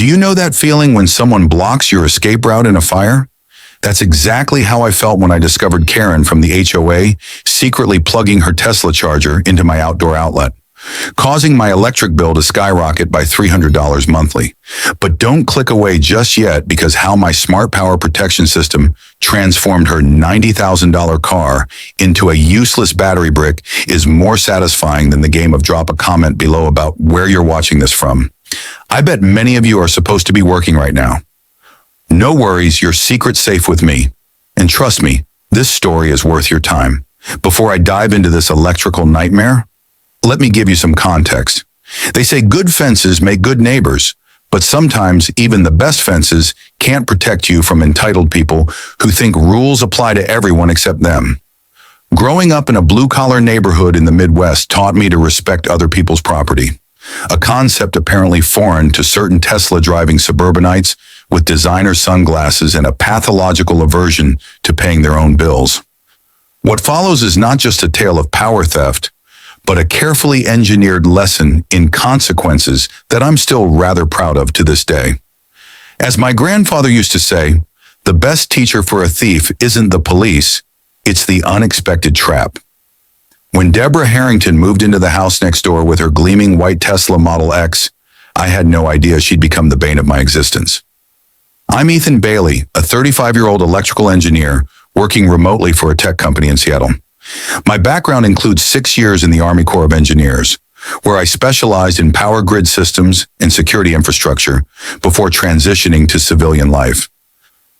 Do you know that feeling when someone blocks your escape route in a fire? That's exactly how I felt when I discovered Karen from the HOA secretly plugging her Tesla charger into my outdoor outlet, causing my electric bill to skyrocket by $300 monthly. But don't click away just yet, because how my smart power protection system transformed her $90,000 car into a useless battery brick is more satisfying than the game of drop a comment below about where you're watching this from. I bet many of you are supposed to be working right now. No worries, your secret's safe with me. And trust me, this story is worth your time. Before I dive into this electrical nightmare, let me give you some context. They say good fences make good neighbors, but sometimes even the best fences can't protect you from entitled people who think rules apply to everyone except them. Growing up in a blue-collar neighborhood in the Midwest taught me to respect other people's property, a concept apparently foreign to certain Tesla-driving suburbanites with designer sunglasses and a pathological aversion to paying their own bills. What follows is not just a tale of power theft, but a carefully engineered lesson in consequences that I'm still rather proud of to this day. As my grandfather used to say, the best teacher for a thief isn't the police, it's the unexpected trap. When Deborah Harrington moved into the house next door with her gleaming white Tesla Model X, I had no idea she'd become the bane of my existence. I'm Ethan Bailey, a 35-year-old electrical engineer working remotely for a tech company in Seattle. My background includes 6 years in the Army Corps of Engineers, where I specialized in power grid systems and security infrastructure before transitioning to civilian life.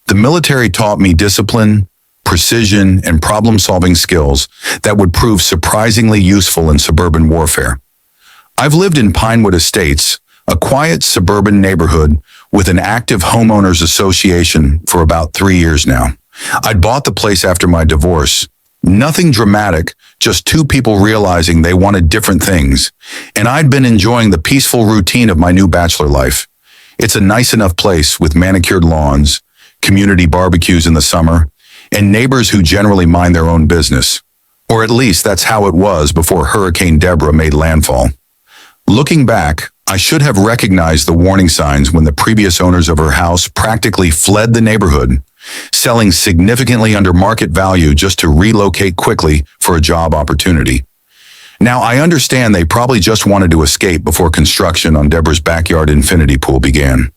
The military taught me discipline, precision, and problem-solving skills that would prove surprisingly useful in suburban warfare. I've lived in Pinewood Estates, a quiet suburban neighborhood with an active homeowners association, for about 3 years now. I'd bought the place after my divorce. Nothing dramatic, just two people realizing they wanted different things, and I'd been enjoying the peaceful routine of my new bachelor life. It's a nice enough place with manicured lawns, community barbecues in the summer, and neighbors who generally mind their own business. Or at least that's how it was before Hurricane Deborah made landfall. Looking back, I should have recognized the warning signs when the previous owners of her house practically fled the neighborhood, selling significantly under market value just to relocate quickly for a job opportunity. Now, I understand they probably just wanted to escape before construction on Deborah's backyard infinity pool began.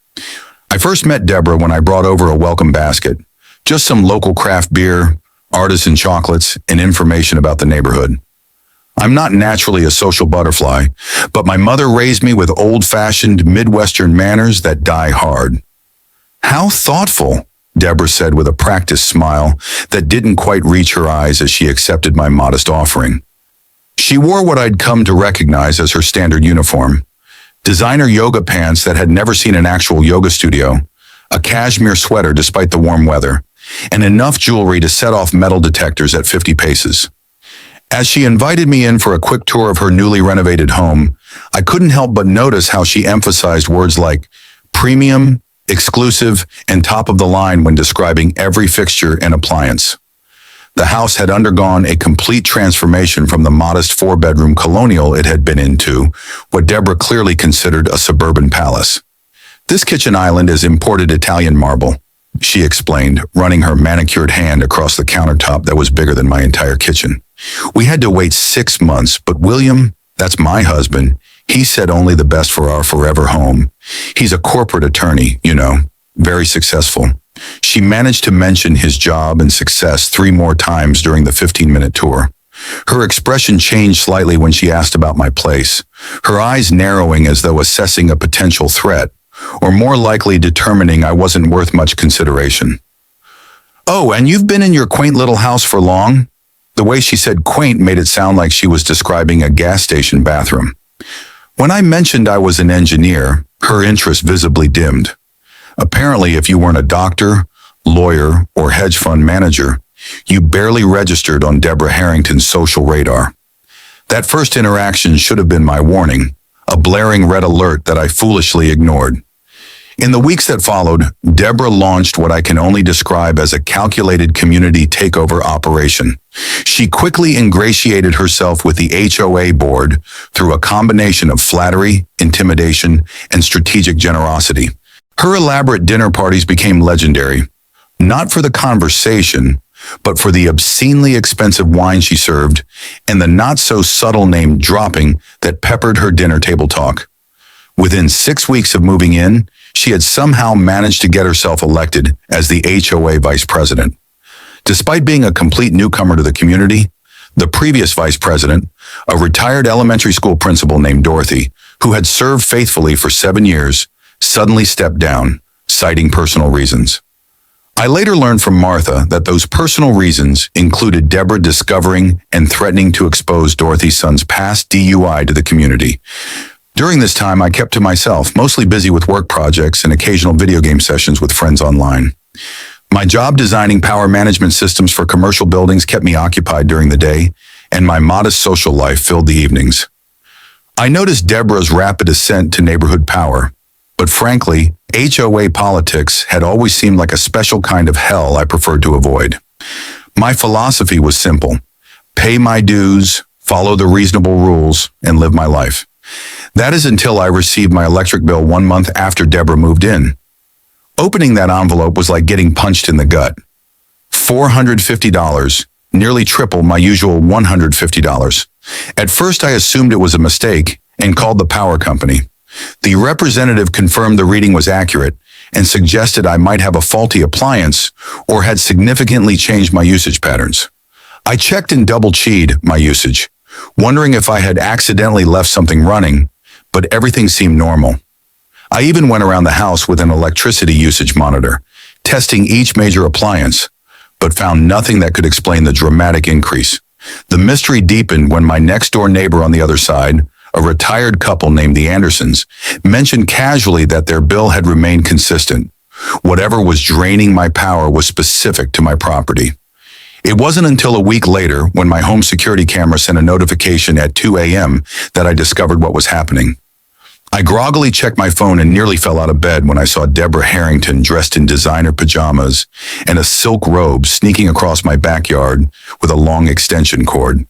I first met Deborah when I brought over a welcome basket, just some local craft beer, artisan chocolates, and information about the neighborhood. I'm not naturally a social butterfly, but my mother raised me with old-fashioned Midwestern manners that die hard. How thoughtful, Deborah said with a practiced smile that didn't quite reach her eyes as she accepted my modest offering. She wore what I'd come to recognize as her standard uniform: designer yoga pants that had never seen an actual yoga studio, a cashmere sweater despite the warm weather, and enough jewelry to set off metal detectors at 50 paces. As she invited me in for a quick tour of her newly renovated home, I couldn't help but notice how she emphasized words like premium, exclusive, and top of the line when describing every fixture and appliance. The house had undergone a complete transformation from the modest 4-bedroom colonial it had been into what Deborah clearly considered a suburban palace. This kitchen island is imported Italian marble, she explained, running her manicured hand across the countertop that was bigger than my entire kitchen. We had to wait 6 months, but William, that's my husband, he said only the best for our forever home. He's a corporate attorney, very successful. She managed to mention his job and success 3 more times during the 15-minute tour. Her expression changed slightly when she asked about my place, her eyes narrowing as though assessing a potential threat, or more likely determining I wasn't worth much consideration. "Oh, and you've been in your quaint little house for long?" The way she said quaint made it sound like she was describing a gas station bathroom. When I mentioned I was an engineer, her interest visibly dimmed. Apparently, if you weren't a doctor, lawyer, or hedge fund manager, you barely registered on Deborah Harrington's social radar. That first interaction should have been my warning, a blaring red alert that I foolishly ignored. In the weeks that followed, Deborah launched what I can only describe as a calculated community takeover operation. She quickly ingratiated herself with the HOA board through a combination of flattery, intimidation, and strategic generosity. Her elaborate dinner parties became legendary, not for the conversation, but for the obscenely expensive wine she served and the not-so-subtle name dropping that peppered her dinner table talk. Within 6 weeks of moving in, she had somehow managed to get herself elected as the HOA vice president. Despite being a complete newcomer to the community, the previous vice president, a retired elementary school principal named Dorothy, who had served faithfully for 7 years, suddenly stepped down, citing personal reasons. I later learned from Martha that those personal reasons included Deborah discovering and threatening to expose Dorothy's son's past DUI to the community. During this time, I kept to myself, mostly busy with work projects and occasional video game sessions with friends online. My job designing power management systems for commercial buildings kept me occupied during the day, and my modest social life filled the evenings. I noticed Deborah's rapid ascent to neighborhood power, but frankly, HOA politics had always seemed like a special kind of hell I preferred to avoid. My philosophy was simple: pay my dues, follow the reasonable rules, and live my life. That is until I received my electric bill 1 month after Deborah moved in. Opening that envelope was like getting punched in the gut. $450, nearly triple my usual $150. At first, I assumed it was a mistake and called the power company. The representative confirmed the reading was accurate and suggested I might have a faulty appliance or had significantly changed my usage patterns. I checked and double-checked my usage, wondering if I had accidentally left something running, but everything seemed normal. I even went around the house with an electricity usage monitor, testing each major appliance, but found nothing that could explain the dramatic increase. The mystery deepened when my next-door neighbor on the other side, a retired couple named the Andersons, mentioned casually that their bill had remained consistent. Whatever was draining my power was specific to my property. It wasn't until a week later, when my home security camera sent a notification at 2 a.m., that I discovered what was happening. I groggily checked my phone and nearly fell out of bed when I saw Deborah Harrington dressed in designer pajamas and a silk robe sneaking across my backyard with a long extension cord.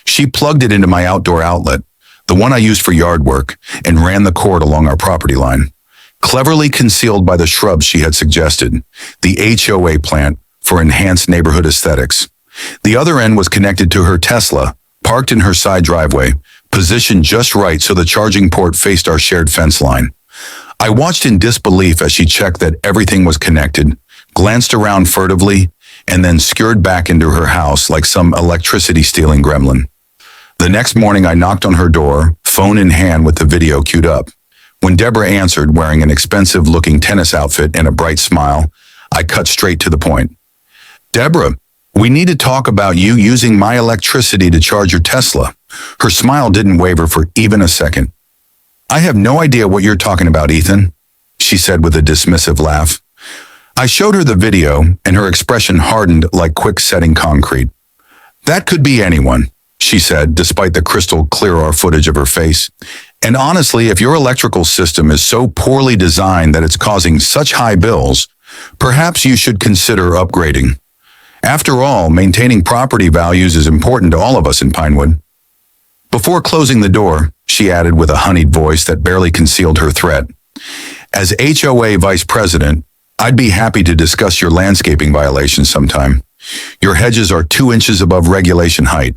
She plugged it into my outdoor outlet, the one I used for yard work, and ran the cord along our property line. Cleverly concealed by the shrubs she had suggested, the HOA plant for enhanced neighborhood aesthetics. The other end was connected to her Tesla, parked in her side driveway, positioned just right so the charging port faced our shared fence line. I watched in disbelief as she checked that everything was connected, glanced around furtively, and then scurried back into her house like some electricity-stealing gremlin. The next morning, I knocked on her door, phone in hand with the video queued up. When Deborah answered, wearing an expensive-looking tennis outfit and a bright smile, I cut straight to the point. "Deborah, we need to talk about you using my electricity to charge your Tesla." Her smile didn't waver for even a second. "I have no idea what you're talking about, Ethan," she said with a dismissive laugh. I showed her the video, and her expression hardened like quick-setting concrete. "That could be anyone," she said, despite the crystal-clear footage of her face. "And honestly, if your electrical system is so poorly designed that it's causing such high bills, perhaps you should consider upgrading. After all, maintaining property values is important to all of us in Pinewood." Before closing the door, she added with a honeyed voice that barely concealed her threat, "As HOA vice president, I'd be happy to discuss your landscaping violations sometime. Your hedges are 2 inches above regulation height."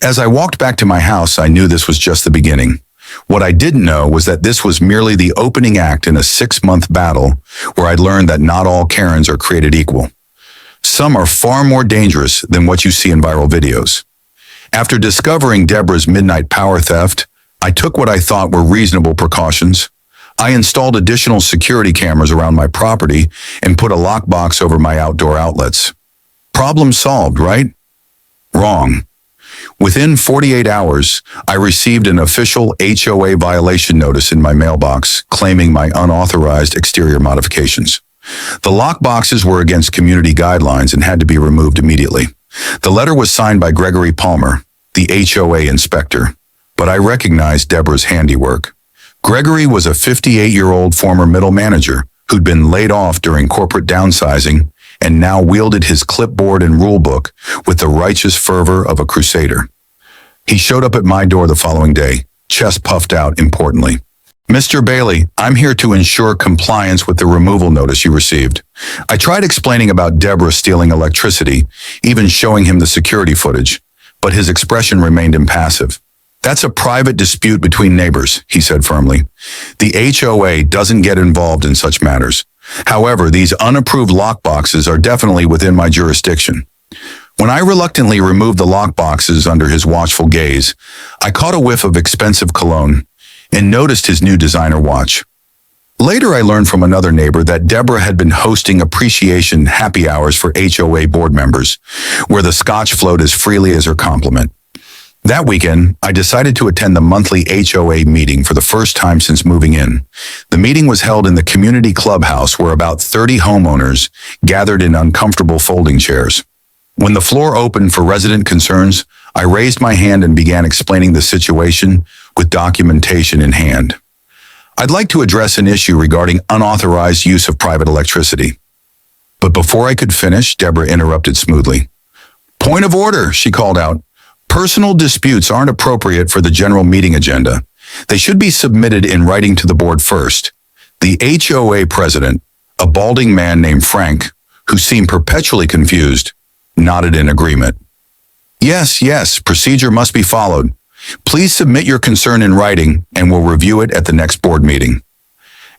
As I walked back to my house, I knew this was just the beginning. What I didn't know was that this was merely the opening act in a 6-month battle where I'd learned that not all Karens are created equal. Some are far more dangerous than what you see in viral videos. After discovering Deborah's midnight power theft, I took what I thought were reasonable precautions. I installed additional security cameras around my property and put a lockbox over my outdoor outlets. Problem solved, right? Wrong. Within 48 hours, I received an official HOA violation notice in my mailbox claiming my unauthorized exterior modifications. The lockboxes were against community guidelines and had to be removed immediately. The letter was signed by Gregory Palmer, the HOA inspector, but I recognized Deborah's handiwork. Gregory was a 58-year-old former middle manager who'd been laid off during corporate downsizing and now wielded his clipboard and rulebook with the righteous fervor of a crusader. He showed up at my door the following day, chest puffed out importantly. Mr. Bailey, I'm here to ensure compliance with the removal notice you received. I tried explaining about Deborah stealing electricity, even showing him the security footage, but his expression remained impassive. That's a private dispute between neighbors, he said firmly. The HOA doesn't get involved in such matters. However, these unapproved lockboxes are definitely within my jurisdiction. When I reluctantly removed the lockboxes under his watchful gaze, I caught a whiff of expensive cologne and noticed his new designer watch. Later, I learned from another neighbor that Deborah had been hosting appreciation happy hours for HOA board members, where the scotch flowed as freely as her complement. That weekend, I decided to attend the monthly HOA meeting for the first time since moving in. The meeting was held in the community clubhouse where about 30 homeowners gathered in uncomfortable folding chairs. When the floor opened for resident concerns, I raised my hand and began explaining the situation with documentation in hand. I'd like to address an issue regarding unauthorized use of private electricity. But before I could finish, Deborah interrupted smoothly. Point of order, she called out. Personal disputes aren't appropriate for the general meeting agenda. They should be submitted in writing to the board first. The HOA president, a balding man named Frank, who seemed perpetually confused, nodded in agreement. Yes, procedure must be followed. Please submit your concern in writing and we'll review it at the next board meeting.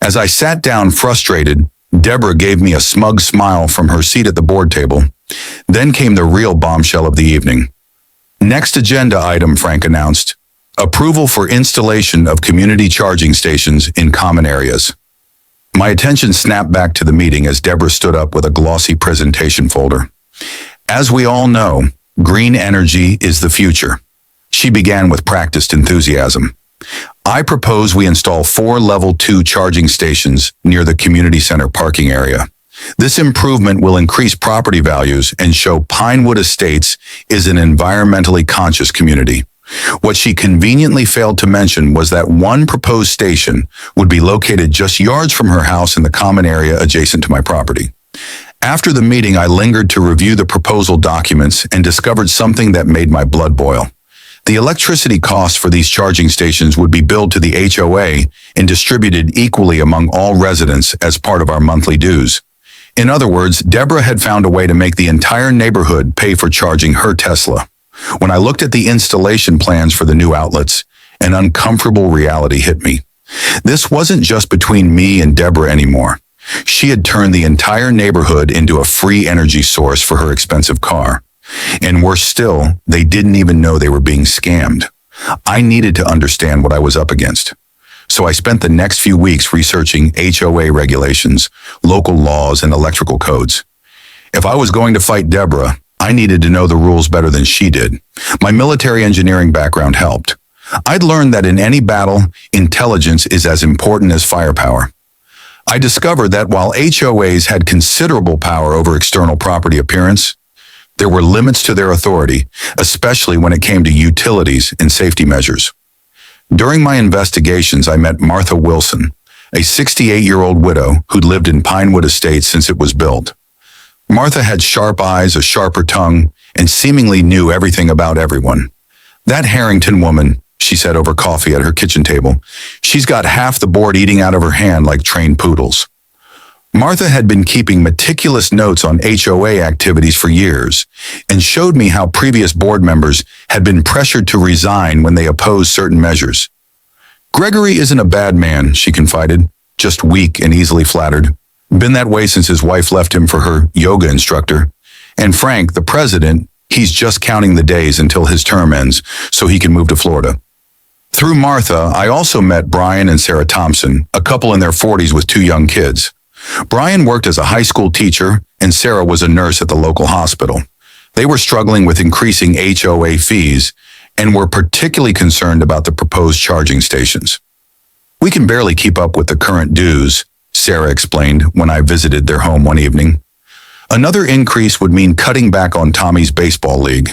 As I sat down frustrated, Deborah gave me a smug smile from her seat at the board table. Then came the real bombshell of the evening. Next agenda item, Frank announced. Approval for installation of community charging stations in common areas. My attention snapped back to the meeting as Deborah stood up with a glossy presentation folder. As we all know, green energy is the future. She began with practiced enthusiasm. I propose we install 4 level 2 charging stations near the community center parking area. This improvement will increase property values and show Pinewood Estates is an environmentally conscious community. What she conveniently failed to mention was that one proposed station would be located just yards from her house in the common area adjacent to my property. After the meeting, I lingered to review the proposal documents and discovered something that made my blood boil. The electricity costs for these charging stations would be billed to the HOA and distributed equally among all residents as part of our monthly dues. In other words, Deborah had found a way to make the entire neighborhood pay for charging her Tesla. When I looked at the installation plans for the new outlets, an uncomfortable reality hit me. This wasn't just between me and Deborah anymore. She had turned the entire neighborhood into a free energy source for her expensive car. And worse still, they didn't even know they were being scammed. I needed to understand what I was up against. So I spent the next few weeks researching HOA regulations, local laws, and electrical codes. If I was going to fight Deborah, I needed to know the rules better than she did. My military engineering background helped. I'd learned that in any battle, intelligence is as important as firepower. I discovered that while HOAs had considerable power over external property appearance, there were limits to their authority, especially when it came to utilities and safety measures. During my investigations, I met Martha Wilson, a 68-year-old widow who'd lived in Pinewood Estates since it was built. Martha had sharp eyes, a sharper tongue, and seemingly knew everything about everyone. That Harrington woman, she said over coffee at her kitchen table, she's got half the board eating out of her hand like trained poodles. Martha had been keeping meticulous notes on HOA activities for years and showed me how previous board members had been pressured to resign when they opposed certain measures. Gregory isn't a bad man, she confided, just weak and easily flattered. Been that way since his wife left him for her yoga instructor. And Frank, the president, he's just counting the days until his term ends so he can move to Florida. Through Martha, I also met Brian and Sarah Thompson, a couple in their 40s with 2 young kids. Brian worked as a high school teacher, and Sarah was a nurse at the local hospital. They were struggling with increasing HOA fees and were particularly concerned about the proposed charging stations. We can barely keep up with the current dues, Sarah explained when I visited their home one evening. Another increase would mean cutting back on Tommy's baseball league.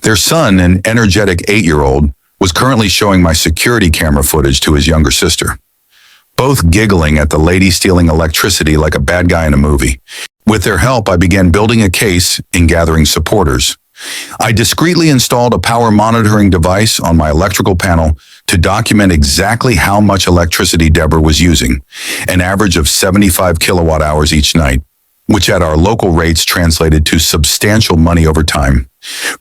Their son, an energetic 8-year-old, was currently showing my security camera footage to his younger sister. Both giggling at the lady stealing electricity like a bad guy in a movie. With their help, I began building a case and gathering supporters. I discreetly installed a power monitoring device on my electrical panel to document exactly how much electricity Deborah was using, an average of 75 kilowatt hours each night, which at our local rates translated to substantial money over time.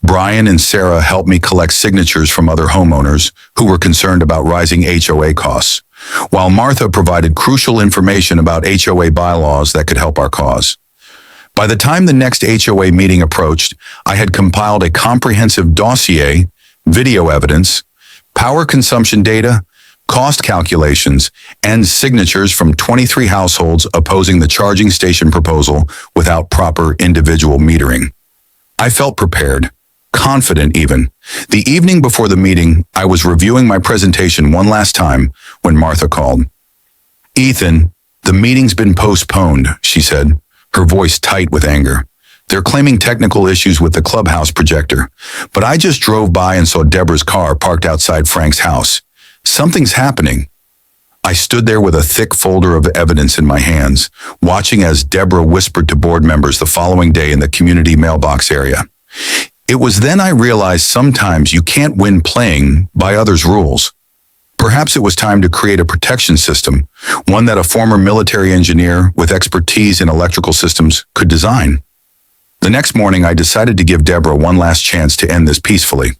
Brian and Sarah helped me collect signatures from other homeowners who were concerned about rising HOA costs, while Martha provided crucial information about HOA bylaws that could help our cause. By the time the next HOA meeting approached, I had compiled a comprehensive dossier, video evidence, power consumption data, cost calculations, and signatures from 23 households opposing the charging station proposal without proper individual metering. I felt prepared, confident even. The evening before the meeting, I was reviewing my presentation one last time when Martha called. "Ethan, the meeting's been postponed," she said, her voice tight with anger. "They're claiming technical issues with the clubhouse projector, but I just drove by and saw Deborah's car parked outside Frank's house. Something's happening." I stood there with a thick folder of evidence in my hands, watching as Deborah whispered to board members the following day in the community mailbox area. It was then I realized sometimes you can't win playing by others' rules. Perhaps it was time to create a protection system, one that a former military engineer with expertise in electrical systems could design. The next morning, I decided to give Deborah one last chance to end this peacefully.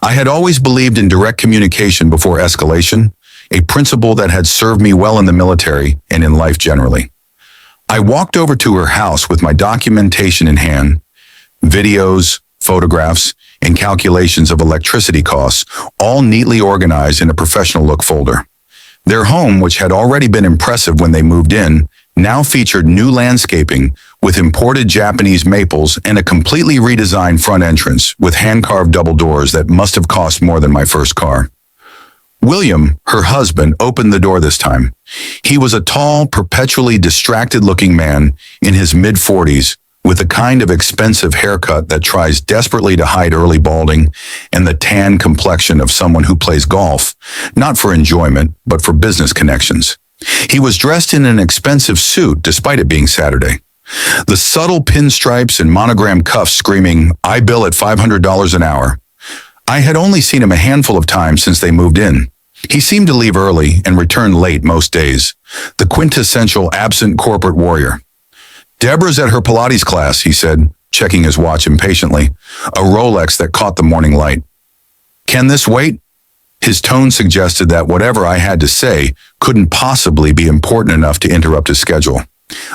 I had always believed in direct communication before escalation, a principle that had served me well in the military and in life generally. I walked over to her house with my documentation in hand, videos, photographs, and calculations of electricity costs, all neatly organized in a professional look folder. Their home, which had already been impressive when they moved in, now featured new landscaping with imported Japanese maples and a completely redesigned front entrance with hand-carved double doors that must have cost more than my first car. William, her husband, opened the door this time. He was a tall, perpetually distracted-looking man in his mid-40s with the kind of expensive haircut that tries desperately to hide early balding and the tan complexion of someone who plays golf, not for enjoyment, but for business connections. He was dressed in an expensive suit despite it being Saturday. The subtle pinstripes and monogram cuffs screaming, "I bill at $500 an hour." I had only seen him a handful of times since they moved in. He seemed to leave early and return late most days, the quintessential absent corporate warrior. "Deborah's at her Pilates class," he said, checking his watch impatiently, a Rolex that caught the morning light. "Can this wait?" His tone suggested that whatever I had to say couldn't possibly be important enough to interrupt his schedule.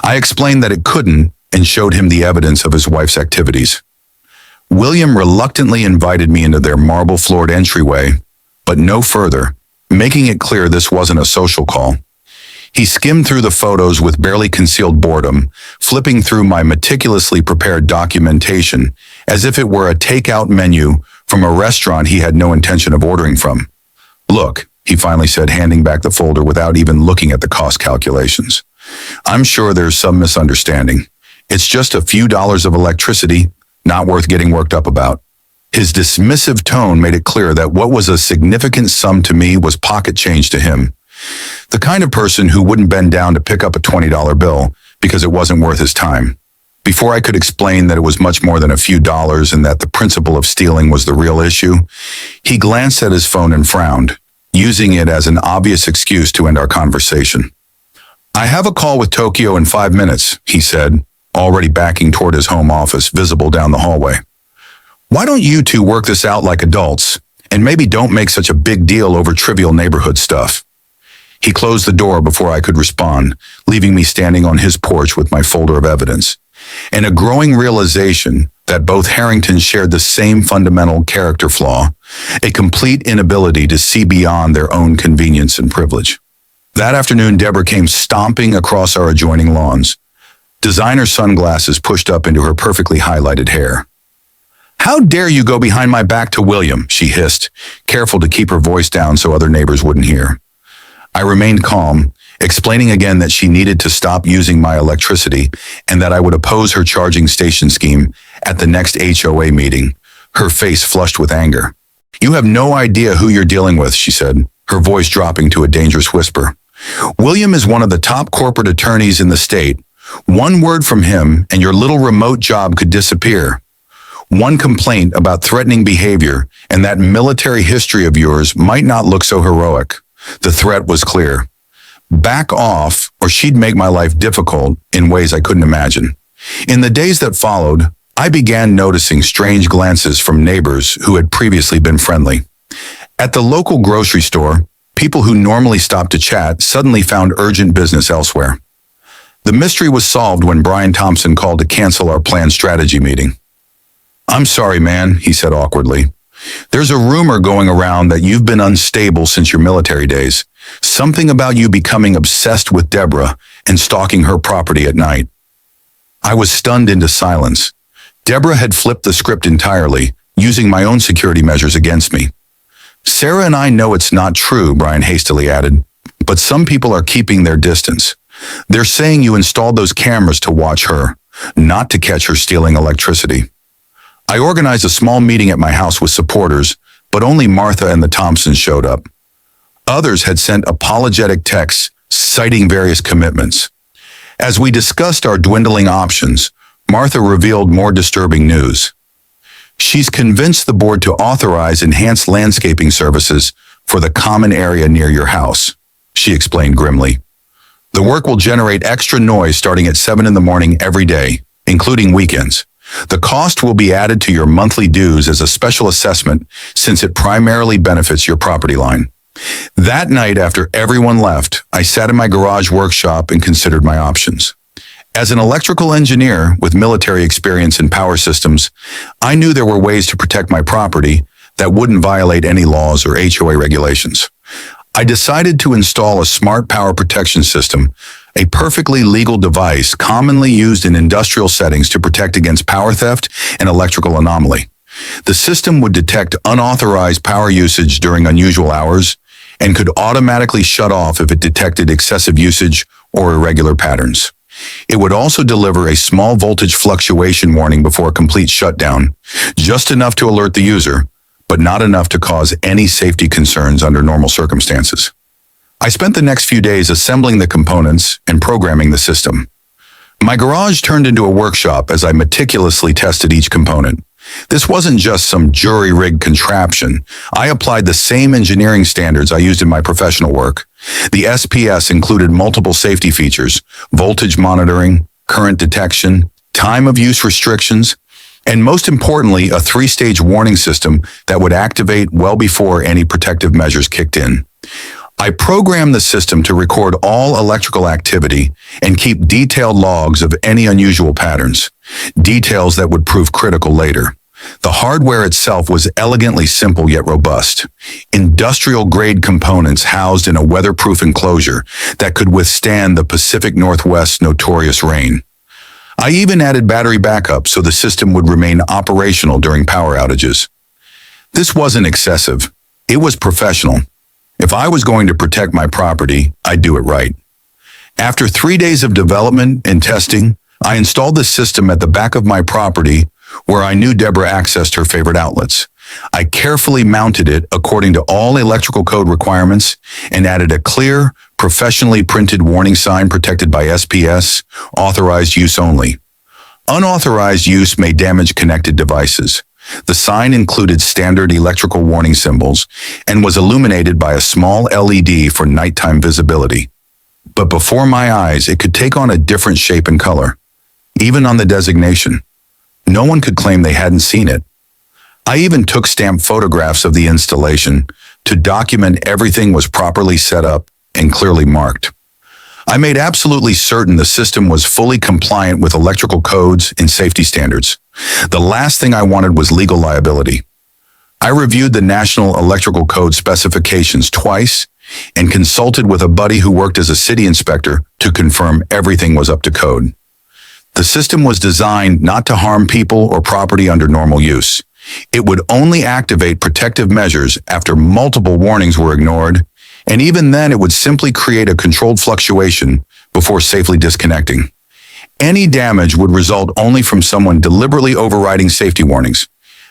I explained that it couldn't and showed him the evidence of his wife's activities. William reluctantly invited me into their marble-floored entryway, but no further, making it clear this wasn't a social call. He skimmed through the photos with barely concealed boredom, flipping through my meticulously prepared documentation as if it were a takeout menu from a restaurant he had no intention of ordering from. "Look," he finally said, handing back the folder without even looking at the cost calculations. "I'm sure there's some misunderstanding. It's just a few dollars of electricity, not worth getting worked up about." His dismissive tone made it clear that what was a significant sum to me was pocket change to him. The kind of person who wouldn't bend down to pick up a $20 bill because it wasn't worth his time. Before I could explain that it was much more than a few dollars and that the principle of stealing was the real issue, he glanced at his phone and frowned, using it as an obvious excuse to end our conversation. "I have a call with Tokyo in 5 minutes, he said, already backing toward his home office, visible down the hallway. "Why don't you two work this out like adults, and maybe don't make such a big deal over trivial neighborhood stuff?" He closed the door before I could respond, leaving me standing on his porch with my folder of evidence, and a growing realization that both Harringtons shared the same fundamental character flaw, a complete inability to see beyond their own convenience and privilege. That afternoon, Deborah came stomping across our adjoining lawns, designer sunglasses pushed up into her perfectly highlighted hair. "How dare you go behind my back to William?" she hissed, careful to keep her voice down so other neighbors wouldn't hear. I remained calm, explaining again that she needed to stop using my electricity and that I would oppose her charging station scheme at the next HOA meeting, her face flushed with anger. "You have no idea who you're dealing with," she said, her voice dropping to a dangerous whisper. "William is one of the top corporate attorneys in the state. One word from him and your little remote job could disappear. One complaint about threatening behavior and that military history of yours might not look so heroic. The threat was clear. Back off, or she'd make my life difficult in ways I couldn't imagine. In the days that followed, I began noticing strange glances from neighbors who had previously been friendly. At the local grocery store, people who normally stopped to chat suddenly found urgent business elsewhere. The mystery was solved when Brian Thompson called to cancel our planned strategy meeting. "I'm sorry, man," he said awkwardly. "There's a rumor going around that you've been unstable since your military days. Something about you becoming obsessed with Deborah and stalking her property at night." I was stunned into silence. Deborah had flipped the script entirely, using my own security measures against me. "Sarah and I know it's not true," Brian hastily added, "but some people are keeping their distance. They're saying you installed those cameras to watch her, not to catch her stealing electricity." I organized a small meeting at my house with supporters, but only Martha and the Thompsons showed up. Others had sent apologetic texts citing various commitments. As we discussed our dwindling options, Martha revealed more disturbing news. She's convinced the board to authorize enhanced landscaping services for the common area near your house, she explained grimly. "The work will generate extra noise starting at 7 in the morning every day, including weekends. The cost will be added to your monthly dues as a special assessment since it primarily benefits your property line." That night, after everyone left, I sat in my garage workshop and considered my options. As an electrical engineer with military experience in power systems, I knew there were ways to protect my property that wouldn't violate any laws or HOA regulations. I decided to install a smart power protection system, a perfectly legal device commonly used in industrial settings to protect against power theft and electrical anomaly. The system would detect unauthorized power usage during unusual hours and could automatically shut off if it detected excessive usage or irregular patterns. It would also deliver a small voltage fluctuation warning before a complete shutdown, just enough to alert the user, but not enough to cause any safety concerns under normal circumstances. I spent the next few days assembling the components and programming the system. My garage turned into a workshop as I meticulously tested each component. This wasn't just some jury-rigged contraption. I applied the same engineering standards I used in my professional work. The SPS included multiple safety features, voltage monitoring, current detection, time of use restrictions, and most importantly, a 3-stage warning system that would activate well before any protective measures kicked in. I programmed the system to record all electrical activity and keep detailed logs of any unusual patterns, details that would prove critical later. The hardware itself was elegantly simple yet robust. Industrial-grade components housed in a weatherproof enclosure that could withstand the Pacific Northwest's notorious rain. I even added battery backup so the system would remain operational during power outages. This wasn't excessive. It was professional. If I was going to protect my property, I'd do it right. After 3 days of development and testing, I installed the system at the back of my property where I knew Deborah accessed her favorite outlets. I carefully mounted it according to all electrical code requirements and added a clear, professionally printed warning sign protected by SPS, authorized use only. Unauthorized use may damage connected devices. The sign included standard electrical warning symbols and was illuminated by a small LED for nighttime visibility. But before my eyes, it could take on a different shape and color. Even on the designation, no one could claim they hadn't seen it. I even took stamped photographs of the installation to document everything was properly set up and clearly marked. I made absolutely certain the system was fully compliant with electrical codes and safety standards. The last thing I wanted was legal liability. I reviewed the National Electrical Code specifications twice and consulted with a buddy who worked as a city inspector to confirm everything was up to code. The system was designed not to harm people or property under normal use. It would only activate protective measures after multiple warnings were ignored, and even then it would simply create a controlled fluctuation before safely disconnecting. Any damage would result only from someone deliberately overriding safety warnings.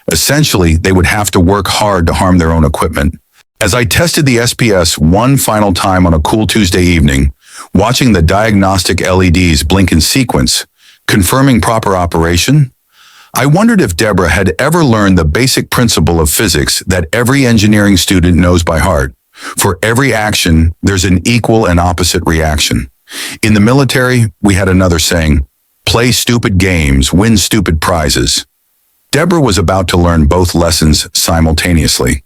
Essentially, they would have to work hard to harm their own equipment. As I tested the SPS one final time on a cool Tuesday evening, watching the diagnostic LEDs blink in sequence, confirming proper operation, I wondered if Deborah had ever learned the basic principle of physics that every engineering student knows by heart. For every action, there's an equal and opposite reaction. In the military, we had another saying, play stupid games, win stupid prizes. Deborah was about to learn both lessons simultaneously.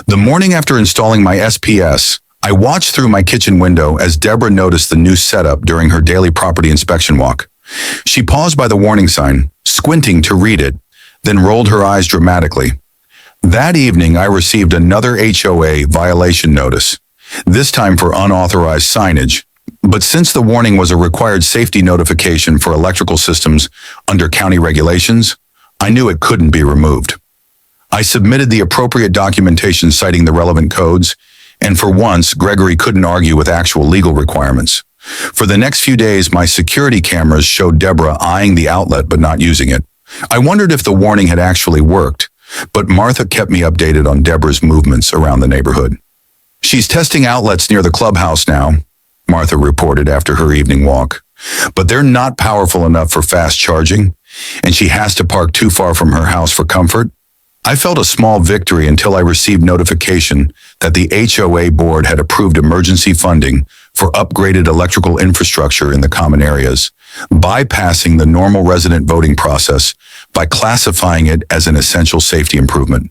The morning after installing my SPS, I watched through my kitchen window as Deborah noticed the new setup during her daily property inspection walk. She paused by the warning sign, squinting to read it, then rolled her eyes dramatically. That evening, I received another HOA violation notice, this time for unauthorized signage. But since the warning was a required safety notification for electrical systems under county regulations, I knew it couldn't be removed. I submitted the appropriate documentation citing the relevant codes, and for once, Gregory couldn't argue with actual legal requirements. For the next few days, my security cameras showed Deborah eyeing the outlet but not using it. I wondered if the warning had actually worked, but Martha kept me updated on Deborah's movements around the neighborhood. She's testing outlets near the clubhouse now, Martha reported after her evening walk. But they're not powerful enough for fast charging, and she has to park too far from her house for comfort. I felt a small victory until I received notification that the HOA board had approved emergency funding for upgraded electrical infrastructure in the common areas, bypassing the normal resident voting process by classifying it as an essential safety improvement.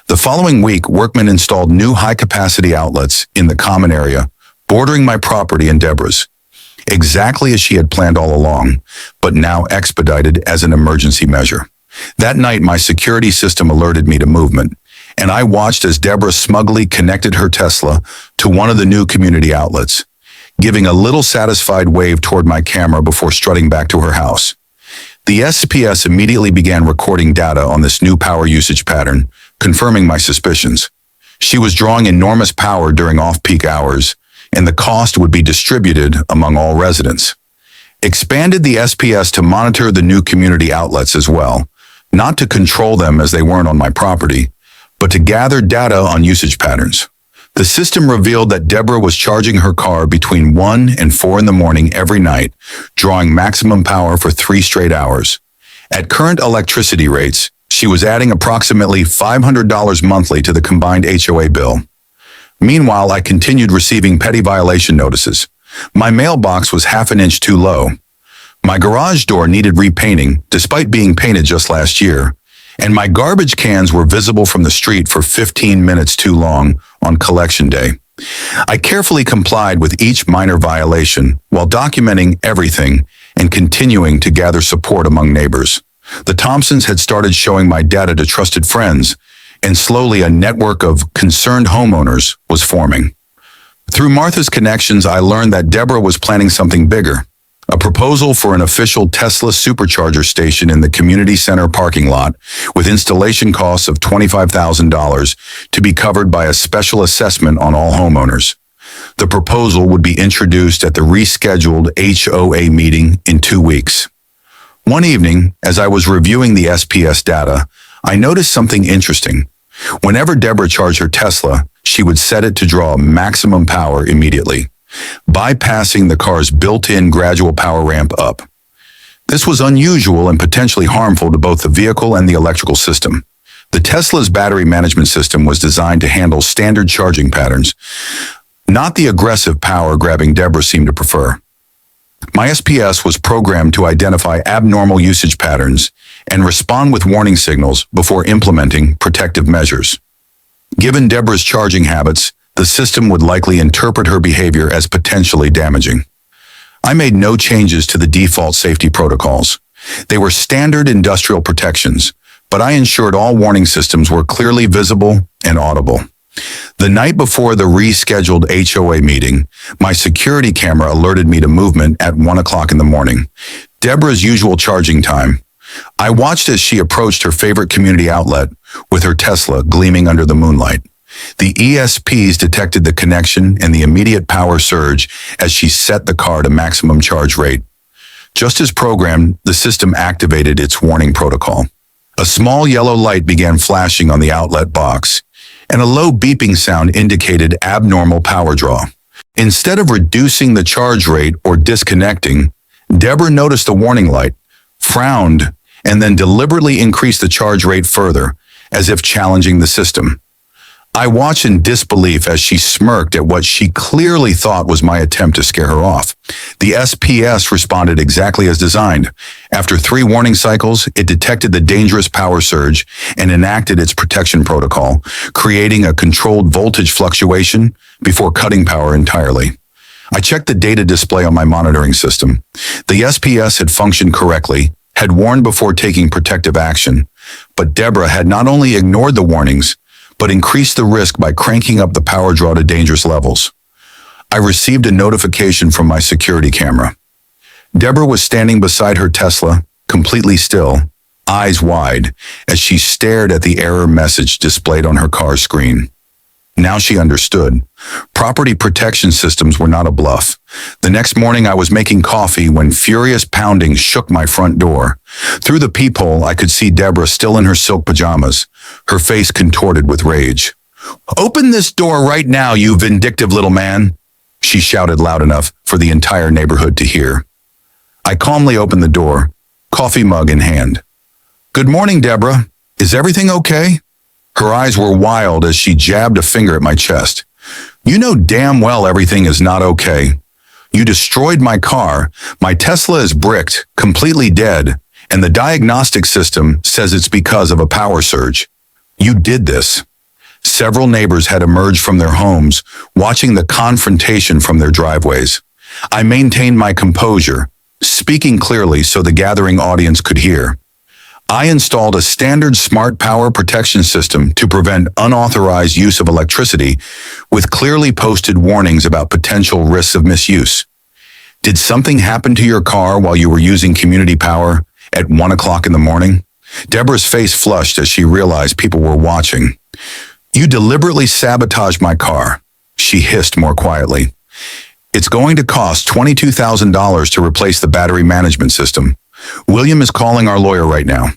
The following week, workmen installed new high-capacity outlets in the common area, bordering my property and Deborah's, exactly as she had planned all along, but now expedited as an emergency measure. That night, my security system alerted me to movement, and I watched as Deborah smugly connected her Tesla to one of the new community outlets, giving a little satisfied wave toward my camera before strutting back to her house. The SPS immediately began recording data on this new power usage pattern, confirming my suspicions. She was drawing enormous power during off-peak hours, and the cost would be distributed among all residents. Expanded the SPS to monitor the new community outlets as well, not to control them as they weren't on my property, but to gather data on usage patterns. The system revealed that Deborah was charging her car between 1 and 4 in the morning every night, drawing maximum power for 3 straight hours. At current electricity rates, she was adding approximately $500 monthly to the combined HOA bill. Meanwhile, I continued receiving petty violation notices. My mailbox was half an inch too low. My garage door needed repainting, despite being painted just last year, and my garbage cans were visible from the street for 15 minutes too long on collection day. I carefully complied with each minor violation while documenting everything and continuing to gather support among neighbors. The Thompsons had started showing my data to trusted friends, and slowly a network of concerned homeowners was forming. Through Martha's connections, I learned that Deborah was planning something bigger, a proposal for an official Tesla supercharger station in the community center parking lot with installation costs of $25,000 to be covered by a special assessment on all homeowners. The proposal would be introduced at the rescheduled HOA meeting in 2 weeks. One evening, as I was reviewing the SPS data, I noticed something interesting. Whenever Deborah charged her Tesla, she would set it to draw maximum power immediately, bypassing the car's built-in gradual power ramp up. This was unusual and potentially harmful to both the vehicle and the electrical system. The Tesla's battery management system was designed to handle standard charging patterns, not the aggressive power-grabbing Deborah seemed to prefer. My SPS was programmed to identify abnormal usage patterns and respond with warning signals before implementing protective measures. Given Deborah's charging habits, the system would likely interpret her behavior as potentially damaging. I made no changes to the default safety protocols. They were standard industrial protections, but I ensured all warning systems were clearly visible and audible. The night before the rescheduled HOA meeting, my security camera alerted me to movement at 1 o'clock in the morning, Deborah's usual charging time. I watched as she approached her favorite community outlet with her Tesla gleaming under the moonlight. The ESPs detected the connection and the immediate power surge as she set the car to maximum charge rate. Just as programmed, the system activated its warning protocol. A small yellow light began flashing on the outlet box, and a low beeping sound indicated abnormal power draw. Instead of reducing the charge rate or disconnecting, Deborah noticed the warning light, frowned, and then deliberately increased the charge rate further, as if challenging the system. I watched in disbelief as she smirked at what she clearly thought was my attempt to scare her off. The SPS responded exactly as designed. After 3 warning cycles, it detected the dangerous power surge and enacted its protection protocol, creating a controlled voltage fluctuation before cutting power entirely. I checked the data display on my monitoring system. The SPS had functioned correctly, had warned before taking protective action, but Deborah had not only ignored the warnings, but increased the risk by cranking up the power draw to dangerous levels. I received a notification from my security camera. Deborah was standing beside her Tesla, completely still, eyes wide, as she stared at the error message displayed on her car's screen. Now she understood. Property protection systems were not a bluff. The next morning I was making coffee when furious pounding shook my front door. Through the peephole, I could see Deborah still in her silk pajamas, her face contorted with rage. "Open this door right now, you vindictive little man," she shouted loud enough for the entire neighborhood to hear. I calmly opened the door, coffee mug in hand. "Good morning, Deborah. Is everything okay?" Her eyes were wild as she jabbed a finger at my chest. "You know damn well everything is not okay. You destroyed my car, my Tesla is bricked, completely dead, and the diagnostic system says it's because of a power surge. You did this." Several neighbors had emerged from their homes, watching the confrontation from their driveways. I maintained my composure, speaking clearly so the gathering audience could hear. I installed a standard smart power protection system to prevent unauthorized use of electricity with clearly posted warnings about potential risks of misuse. Did something happen to your car while you were using community power at 1 o'clock in the morning? Deborah's face flushed as she realized people were watching. "You deliberately sabotaged my car," she hissed more quietly. "It's going to cost $22,000 to replace the battery management system. William is calling our lawyer right now."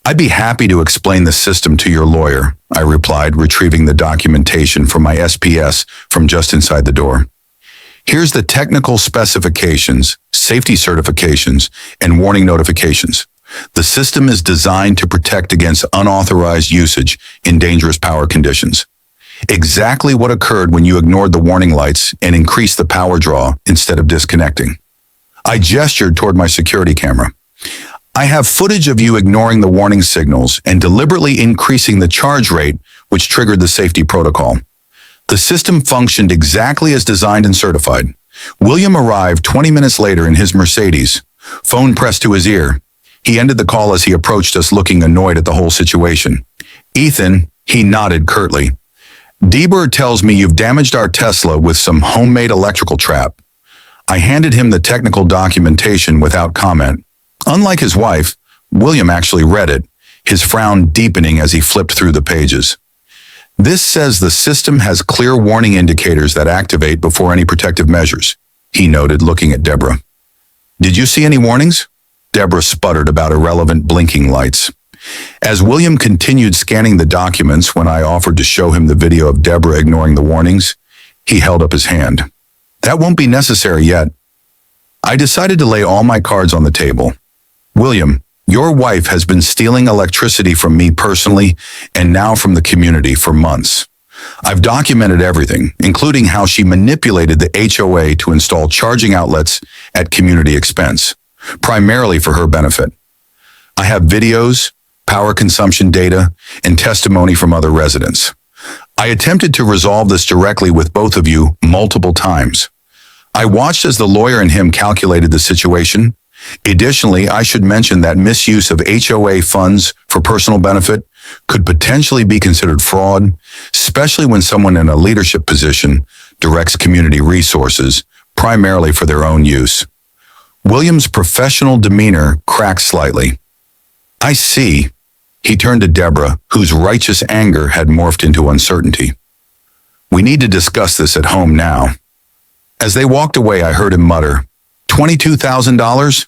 "I'd be happy to explain the system to your lawyer," I replied, retrieving the documentation from my SPS from just inside the door. "Here's the technical specifications, safety certifications, and warning notifications. The system is designed to protect against unauthorized usage in dangerous power conditions. Exactly what occurred when you ignored the warning lights and increased the power draw instead of disconnecting." I gestured toward my security camera. "I have footage of you ignoring the warning signals and deliberately increasing the charge rate, which triggered the safety protocol. The system functioned exactly as designed and certified. William arrived 20 minutes later in his Mercedes, phone pressed to his ear. He ended the call as he approached us looking annoyed at the whole situation. "Ethan," he nodded curtly. "Deborah tells me you've damaged our Tesla with some homemade electrical trap." I handed him the technical documentation without comment. Unlike his wife, William actually read it, his frown deepening as he flipped through the pages. "This says the system has clear warning indicators that activate before any protective measures," he noted, looking at Deborah. "Did you see any warnings?" Deborah sputtered about irrelevant blinking lights. As William continued scanning the documents when I offered to show him the video of Deborah ignoring the warnings, he held up his hand. "That won't be necessary yet." I decided to lay all my cards on the table. "William, your wife has been stealing electricity from me personally and now from the community for months. I've documented everything, including how she manipulated the HOA to install charging outlets at community expense, primarily for her benefit. I have videos, power consumption data, and testimony from other residents. I attempted to resolve this directly with both of you multiple times. I watched as the lawyer and him calculated the situation. Additionally, I should mention that misuse of HOA funds for personal benefit could potentially be considered fraud, especially when someone in a leadership position directs community resources, primarily for their own use." William's professional demeanor cracked slightly. "I see." He turned to Deborah, whose righteous anger had morphed into uncertainty. "We need to discuss this at home now." As they walked away, I heard him mutter, $22,000?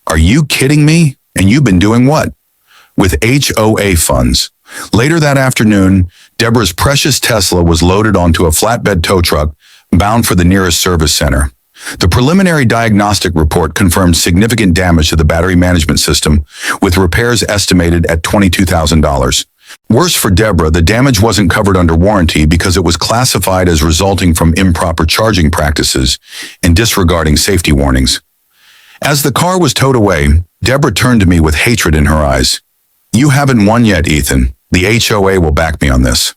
Are you kidding me? And you've been doing what? With HOA funds. Later that afternoon, Deborah's precious Tesla was loaded onto a flatbed tow truck bound for the nearest service center. The preliminary diagnostic report confirmed significant damage to the battery management system, with repairs estimated at $22,000. Worse for Deborah, the damage wasn't covered under warranty because it was classified as resulting from improper charging practices and disregarding safety warnings. As the car was towed away, Deborah turned to me with hatred in her eyes. "You haven't won yet, Ethan. The HOA will back me on this."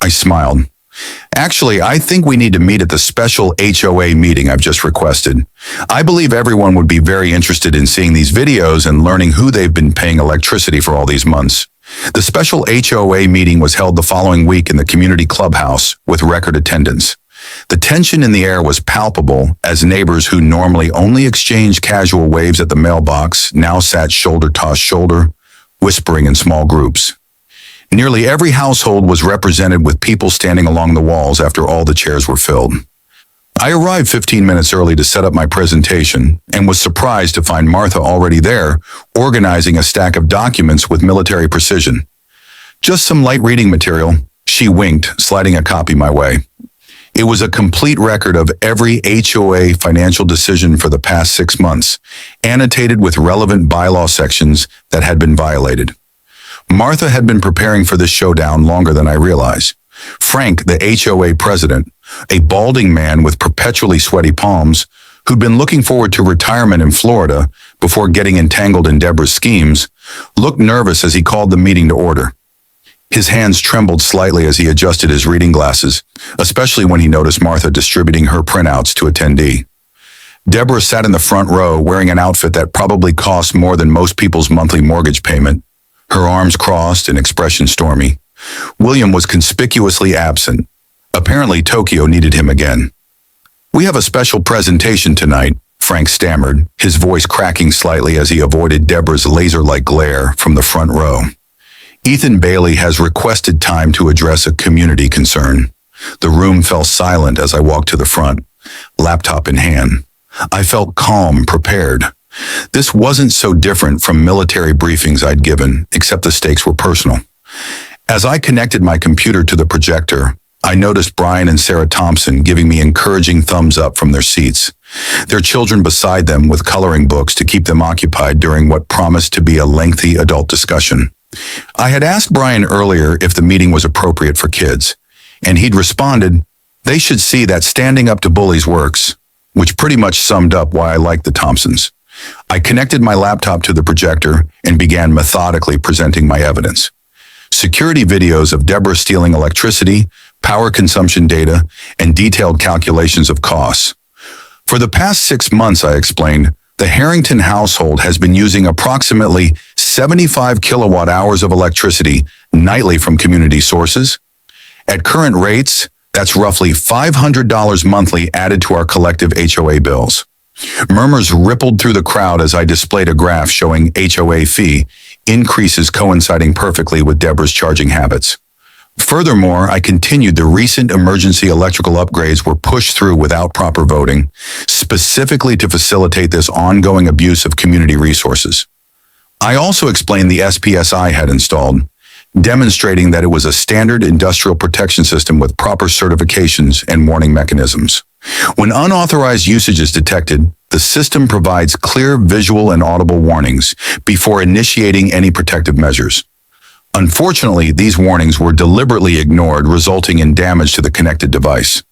I smiled. "Actually, I think we need to meet at the special HOA meeting I've just requested. I believe everyone would be very interested in seeing these videos and learning who they've been paying electricity for all these months." The special HOA meeting was held the following week in the community clubhouse with record attendance. The tension in the air was palpable as neighbors who normally only exchanged casual waves at the mailbox now sat shoulder to shoulder, whispering in small groups. Nearly every household was represented with people standing along the walls after all the chairs were filled. I arrived 15 minutes early to set up my presentation and was surprised to find Martha already there, organizing a stack of documents with military precision. "Just some light reading material," she winked, sliding a copy my way. It was a complete record of every HOA financial decision for the past 6 months, annotated with relevant bylaw sections that had been violated. Martha had been preparing for this showdown longer than I realized. Frank, the HOA president, a balding man with perpetually sweaty palms, who'd been looking forward to retirement in Florida before getting entangled in Deborah's schemes, looked nervous as he called the meeting to order. His hands trembled slightly as he adjusted his reading glasses, especially when he noticed Martha distributing her printouts to attendee. Deborah sat in the front row wearing an outfit that probably cost more than most people's monthly mortgage payment, her arms crossed and expression stormy. William was conspicuously absent. Apparently Tokyo needed him again. "We have a special presentation tonight," Frank stammered, his voice cracking slightly as he avoided Deborah's laser-like glare from the front row. "Ethan Bailey has requested time to address a community concern." The room fell silent as I walked to the front, laptop in hand. I felt calm, prepared. This wasn't so different from military briefings I'd given, except the stakes were personal. As I connected my computer to the projector, I noticed Brian and Sarah Thompson giving me encouraging thumbs up from their seats, their children beside them with coloring books to keep them occupied during what promised to be a lengthy adult discussion. I had asked Brian earlier if the meeting was appropriate for kids, and he'd responded, "They should see that standing up to bullies works," which pretty much summed up why I liked the Thompsons. I connected my laptop to the projector and began methodically presenting my evidence. Security videos of Deborah stealing electricity, power consumption data, and detailed calculations of costs. For the past 6 months, I explained, the Harrington household has been using approximately 75 kilowatt hours of electricity nightly from community sources. At current rates, that's roughly $500 monthly added to our collective HOA bills. Murmurs rippled through the crowd as I displayed a graph showing HOA fee increases coinciding perfectly with Deborah's charging habits. Furthermore, I continued the recent emergency electrical upgrades were pushed through without proper voting, specifically to facilitate this ongoing abuse of community resources. I also explained the SPS I had installed, demonstrating that it was a standard industrial protection system with proper certifications and warning mechanisms. When unauthorized usage is detected, the system provides clear visual and audible warnings before initiating any protective measures. Unfortunately, these warnings were deliberately ignored, resulting in damage to the connected device.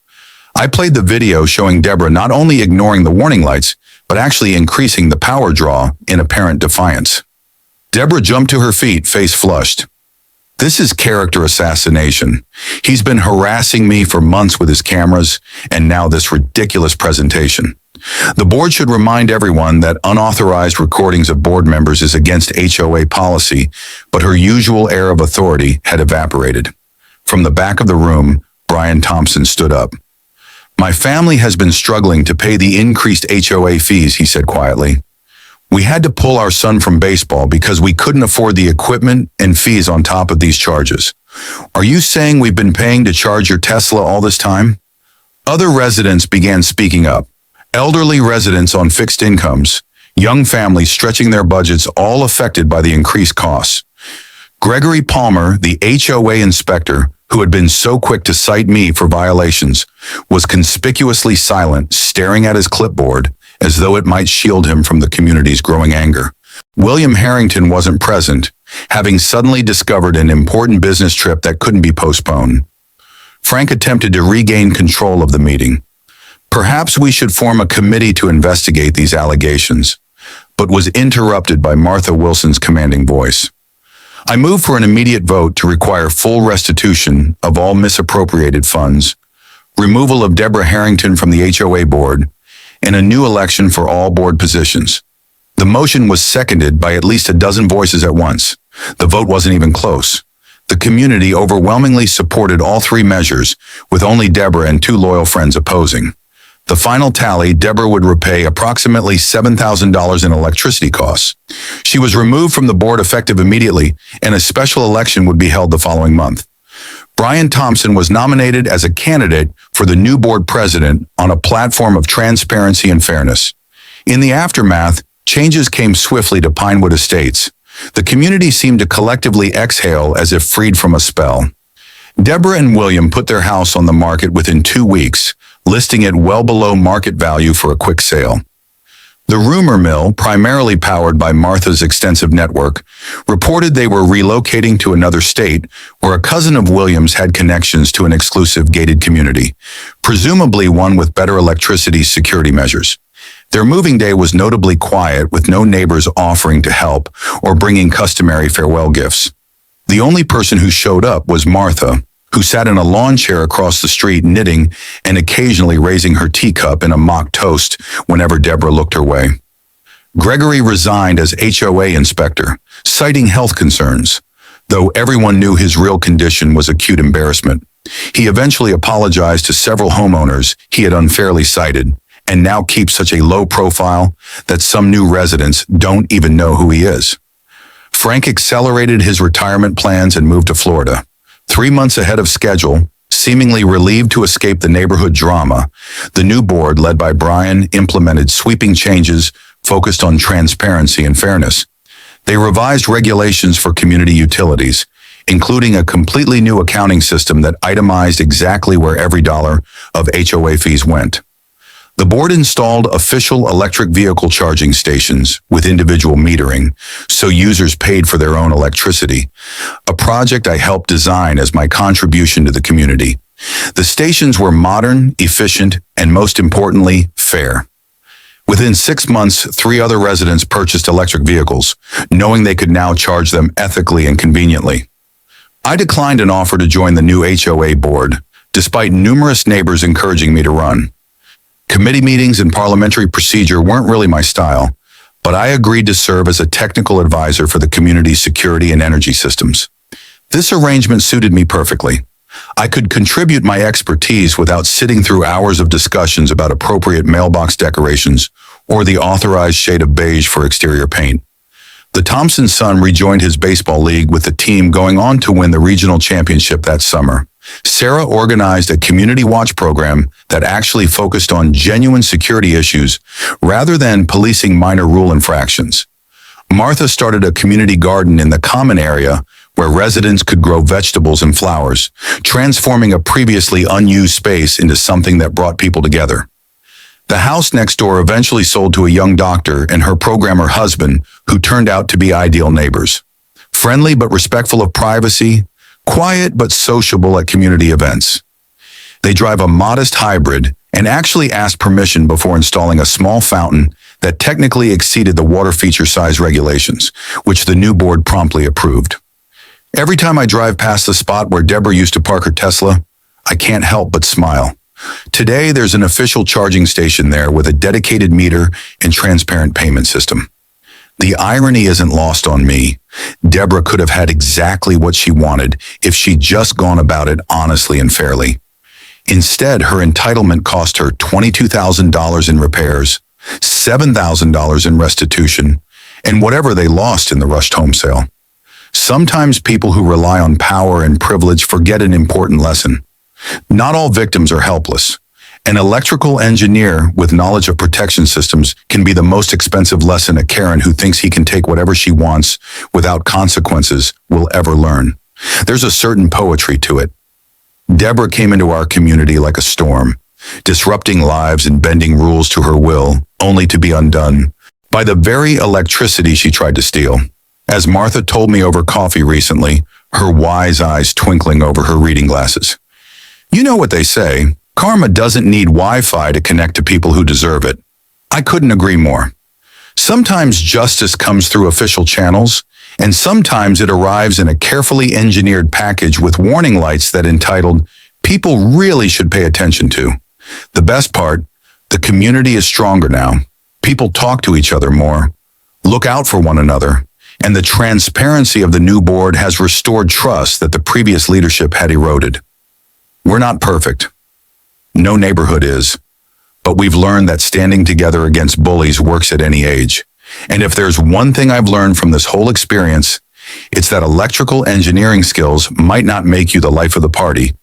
I played the video showing Deborah not only ignoring the warning lights, but actually increasing the power draw in apparent defiance. Deborah jumped to her feet, face flushed. "This is character assassination. He's been harassing me for months with his cameras, and now this ridiculous presentation. The board should remind everyone that unauthorized recordings of board members is against HOA policy, but her usual air of authority had evaporated." From the back of the room, Brian Thompson stood up. "My family has been struggling to pay the increased HOA fees," he said quietly. "We had to pull our son from baseball because we couldn't afford the equipment and fees on top of these charges. Are you saying we've been paying to charge your Tesla all this time?" Other residents began speaking up. Elderly residents on fixed incomes, young families stretching their budgets, all affected by the increased costs. Gregory Palmer, the HOA inspector, who had been so quick to cite me for violations, was conspicuously silent, staring at his clipboard as though it might shield him from the community's growing anger. William Harrington wasn't present, having suddenly discovered an important business trip that couldn't be postponed. Frank attempted to regain control of the meeting. Perhaps we should form a committee to investigate these allegations, but was interrupted by Martha Wilson's commanding voice. I move for an immediate vote to require full restitution of all misappropriated funds, removal of Deborah Harrington from the HOA board, and a new election for all board positions. The motion was seconded by at least a dozen voices at once. The vote wasn't even close. The community overwhelmingly supported all three measures, with only Deborah and two loyal friends opposing. The final tally, Deborah would repay approximately $7,000 in electricity costs. She was removed from the board effective immediately, and a special election would be held the following month. Brian Thompson was nominated as a candidate for the new board president on a platform of transparency and fairness. In the aftermath, changes came swiftly to Pinewood Estates. The community seemed to collectively exhale as if freed from a spell. Deborah and William put their house on the market within 2 weeks, listing it well below market value for a quick sale. The rumor mill, primarily powered by Martha's extensive network, reported they were relocating to another state where a cousin of Williams had connections to an exclusive gated community, presumably one with better electricity security measures. Their moving day was notably quiet, with no neighbors offering to help or bringing customary farewell gifts. The only person who showed up was Martha, who sat in a lawn chair across the street knitting and occasionally raising her teacup in a mock toast whenever Deborah looked her way. Gregory resigned as HOA inspector, citing health concerns, though everyone knew his real condition was acute embarrassment. He eventually apologized to several homeowners he had unfairly cited, and now keeps such a low profile that some new residents don't even know who he is. Frank accelerated his retirement plans and moved to Florida. 3 months ahead of schedule, seemingly relieved to escape the neighborhood drama, the new board, led by Brian, implemented sweeping changes focused on transparency and fairness. They revised regulations for community utilities, including a completely new accounting system that itemized exactly where every dollar of HOA fees went. The board installed official electric vehicle charging stations with individual metering, so users paid for their own electricity, a project I helped design as my contribution to the community. The stations were modern, efficient, and most importantly, fair. Within 6 months, 3 other residents purchased electric vehicles, knowing they could now charge them ethically and conveniently. I declined an offer to join the new HOA board, despite numerous neighbors encouraging me to run. Committee meetings and parliamentary procedure weren't really my style, but I agreed to serve as a technical advisor for the community's security and energy systems. This arrangement suited me perfectly. I could contribute my expertise without sitting through hours of discussions about appropriate mailbox decorations or the authorized shade of beige for exterior paint. The Thompson son rejoined his baseball league, with the team going on to win the regional championship that summer. Sarah organized a community watch program that actually focused on genuine security issues rather than policing minor rule infractions. Martha started a community garden in the common area where residents could grow vegetables and flowers, transforming a previously unused space into something that brought people together. The house next door eventually sold to a young doctor and her programmer husband, who turned out to be ideal neighbors. Friendly but respectful of privacy, quiet but sociable at community events. They drive a modest hybrid and actually asked permission before installing a small fountain that technically exceeded the water feature size regulations, which the new board promptly approved. Every time I drive past the spot where Deborah used to park her Tesla, I can't help but smile. Today, there's an official charging station there with a dedicated meter and transparent payment system. The irony isn't lost on me. Deborah could have had exactly what she wanted if she'd just gone about it honestly and fairly. Instead, her entitlement cost her $22,000 in repairs, $7,000 in restitution, and whatever they lost in the rushed home sale. Sometimes people who rely on power and privilege forget an important lesson. Not all victims are helpless. An electrical engineer with knowledge of protection systems can be the most expensive lesson a Karen who thinks he can take whatever she wants without consequences will ever learn. There's a certain poetry to it. Deborah came into our community like a storm, disrupting lives and bending rules to her will, only to be undone by the very electricity she tried to steal. As Martha told me over coffee recently, her wise eyes twinkling over her reading glasses. You know what they say, karma doesn't need Wi-Fi to connect to people who deserve it. I couldn't agree more. Sometimes justice comes through official channels, and sometimes it arrives in a carefully engineered package with warning lights that entitled, "People really should pay attention to." The best part, the community is stronger now. People talk to each other more, look out for one another, and the transparency of the new board has restored trust that the previous leadership had eroded. We're not perfect. No neighborhood is. But we've learned that standing together against bullies works at any age. And if there's one thing I've learned from this whole experience, it's that electrical engineering skills might not make you the life of the party,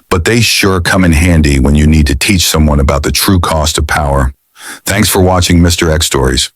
but they sure come in handy when you need to teach someone about the true cost of power. Thanks for watching Mr. X Stories.